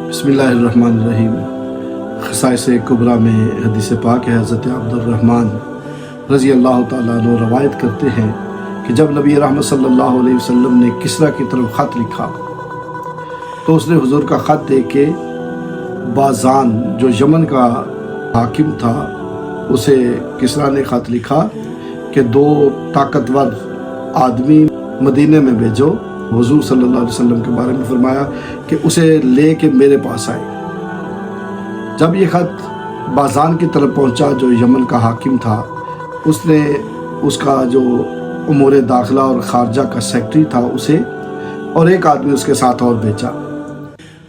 बिस्मिल्लाहिर्रहमानिर्रहीम। खसाइस कुबरा में हदीस पाक है, हज़रत अब्दुर्रहमान रज़ी अल्लाह ताला अन्हु रवायत करते हैं कि जब नबी रहमत सल्लल्लाहु अलैहि वसल्लम ने किस्रा की तरफ ख़त लिखा तो उसने हुजूर का ख़त देख के बाज़ान जो यमन का हाकिम था उसे किस्रा ने ख़त लिखा कि 2 ताकतवर आदमी मदीने में भेजो। हुजूर सल्लल्लाहु अलैहि वसल्लम के बारे में फरमाया कि उसे ले के मेरे पास आए। जब ये ख़त बाज़ान की तरफ पहुंचा जो यमन का हाकिम था, उसने उसका जो उमूर दाखिला और ख़ारजा का सेक्रेटरी था उसे और एक आदमी उसके साथ और भेजा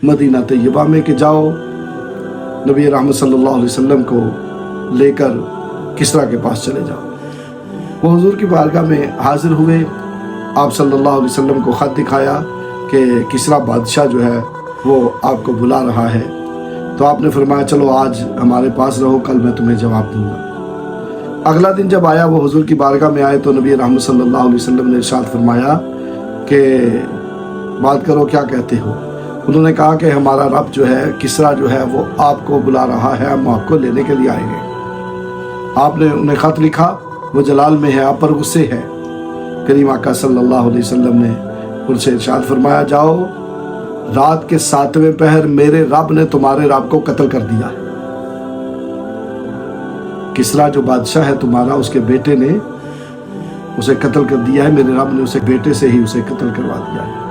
मदीना तैयबा में कि जाओ नबी रहमत सल्लल्लाहु अलैहि वसल्लम को लेकर किस्रा के पास चले जाओ। वो हुजूर की बारगाह में हाजिर हुए। आप सल्लल्लाहु अलैहि वसल्लम को ख़त दिखाया कि किस्रा बादशाह जो है वो आपको बुला रहा है। तो आपने फरमाया चलो आज हमारे पास रहो, कल मैं तुम्हें जवाब दूंगा। अगला दिन जब आया वो हुजूर की बारगाह में आए तो नबी रहमत सल्लल्लाहु अलैहि वसल्लम ने इरशाद फरमाया कि बात करो, क्या कहते हो। उन्होंने कहा कि हमारा रब जो है किस्रा जो है वो आपको बुला रहा है, हम आपको लेने के लिए आए हैं। आपने उन्हें ख़त लिखा, वो जलाल में है, आप पर गुस्से है। करीम आका सल्लल्लाहु अलैहि वसल्लम ने उनसे इरशाद फरमाया जाओ, रात के 7वें पहर मेरे रब ने तुम्हारे रब को कत्ल कर दिया है। किस्रा जो बादशाह है तुम्हारा, उसके बेटे ने उसे कत्ल कर दिया है। मेरे रब ने उसे बेटे से ही उसे कत्ल करवा दिया है।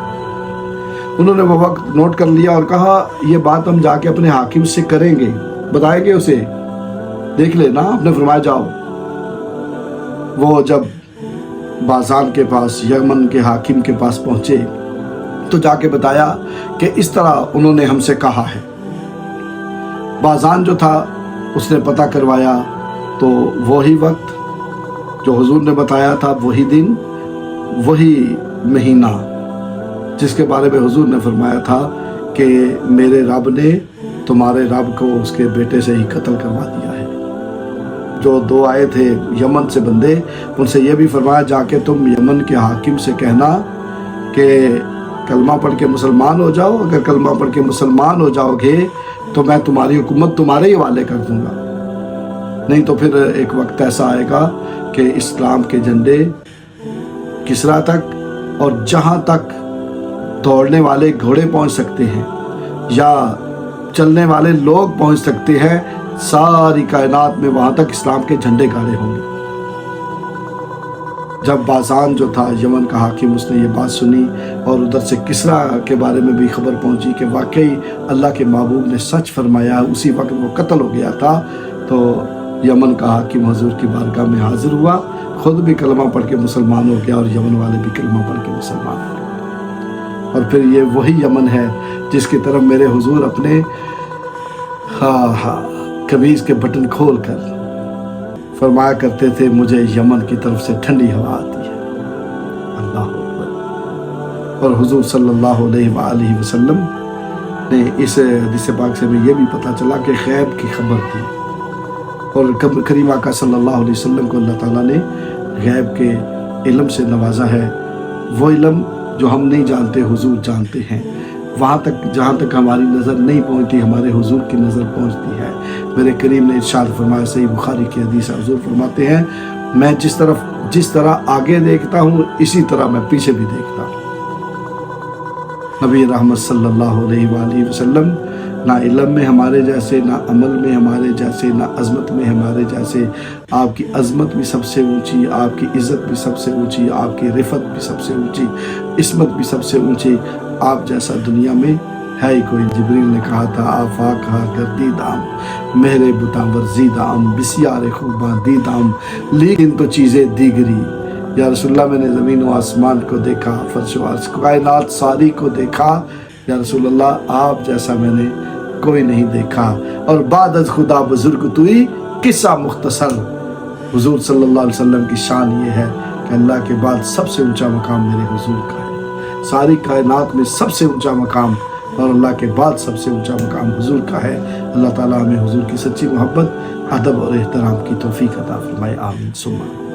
उन्होंने वो वक्त नोट कर लिया और कहा ये बात हम जाके अपने हाकिम से करेंगे, बताएंगे उसे, देख लेना। आपने फरमाया जाओ। वो जब बाज़ान के पास यमन के हाकिम के पास पहुंचे तो जाके बताया कि इस तरह उन्होंने हमसे कहा है। बाज़ान जो था उसने पता करवाया तो वही वक्त जो हुजूर ने बताया था, वही दिन, वही महीना जिसके बारे में हुजूर ने फरमाया था कि मेरे रब ने तुम्हारे रब को उसके बेटे से ही कत्ल करवा दिया है। जो 2 आए थे यमन से बंदे, उनसे ये भी फरमाया जाके तुम यमन के हाकिम से कहना कि कलमा पढ़ के मुसलमान हो जाओ। अगर कलमा पढ़ के मुसलमान हो जाओगे तो मैं तुम्हारी हुकूमत तुम्हारे ही हवाले कर दूंगा, नहीं तो फिर एक वक्त ऐसा आएगा कि इस्लाम के झंडे किस्रा तक और जहाँ तक दौड़ने वाले घोड़े पहुँच सकते हैं या चलने वाले लोग पहुँच सकते हैं, सारी कायनात में वहाँ तक इस्लाम के झंडे गाड़े होंगे। जब बाज़ान जो था यमन का हाकिम, उसने ये बात सुनी और उधर से किस्रा के बारे में भी खबर पहुंची कि वाकई अल्लाह के महबूब ने सच फरमाया, उसी वक्त वो कत्ल हो गया था। तो यमन का हाकिम हुजूर की बारगाह में हाजिर हुआ, खुद भी कलमा पढ़ के मुसलमान हो गया और यमन वाले भी कलमा पढ़ के मुसलमान हो गए। और फिर ये वही यमन है जिसकी तरफ मेरे हुजूर अपने कमीज़ के बटन खोल कर फरमाया करते थे, मुझे यमन की तरफ से ठंडी हवा आती है। अल्लाह अकबर। और हुजूर सल्लल्लाहु अलैहि वसल्लम ने इस हदीस पाक से भी ये भी पता चला कि गैब की खबर थी और करीम आका सल्लल्लाहु अलैहि वसल्लम को अल्लाह ताला ने गैब के इल्म से नवाजा है। वो इल्म जो हम नहीं जानते हुजूर जानते हैं। वहाँ तक जहाँ तक हमारी नज़र नहीं पहुँचती, हमारे हुजूर की नज़र पहुँचती है। मेरे करीम ने इरशाद फरमाया, सही बुखारी की हदीस हुजूर फरमाते हैं, मैं जिस तरह आगे देखता हूँ इसी तरह मैं पीछे भी देखता हूँ। नबी रहमत सल्लल्लाहु अलैहि वसल्लम ना इल्म में हमारे जैसे, ना अमल में हमारे जैसे, ना अज़मत में हमारे जैसे। आपकी अज़मत भी सबसे ऊंची, आपकी इज़्ज़त भी सबसे ऊंची, आपकी रिफ़त भी सबसे ऊंची, इस्मत भी सबसे ऊंची। आप जैसा दुनिया में है ही कोई। जिब्रील ने कहा था आफा कहा गर्दी दाम मेरे बुतावर जी दाम बिसियार खूबा दी दाम, लेकिन तो चीज़ें दीगरी। या रसूलल्लाह मैंने ज़मीन व आसमान को देखा, फर्श व अर्श कायनात सारी को देखा। या रसूलल्लाह आप जैसा मैंने कोई नहीं देखा। और बाद अज़ खुदा बुजुर्ग तुई किस्सा मुख्तसर। हुजूर सल्लल्लाहु अलैहि वसल्लम की शान ये है कि अल्लाह के बाद सबसे ऊंचा मकाम मेरे हुजूर का है। सारी कायनात में सबसे ऊंचा मकाम और अल्लाह के बाद सबसे ऊंचा मकाम हुजूर का है। अल्लाह ताला हमें हुजूर की सच्ची मोहब्बत, अदब और एहतराम की तौफीक अता फरमाए। आमीन सुम्मा।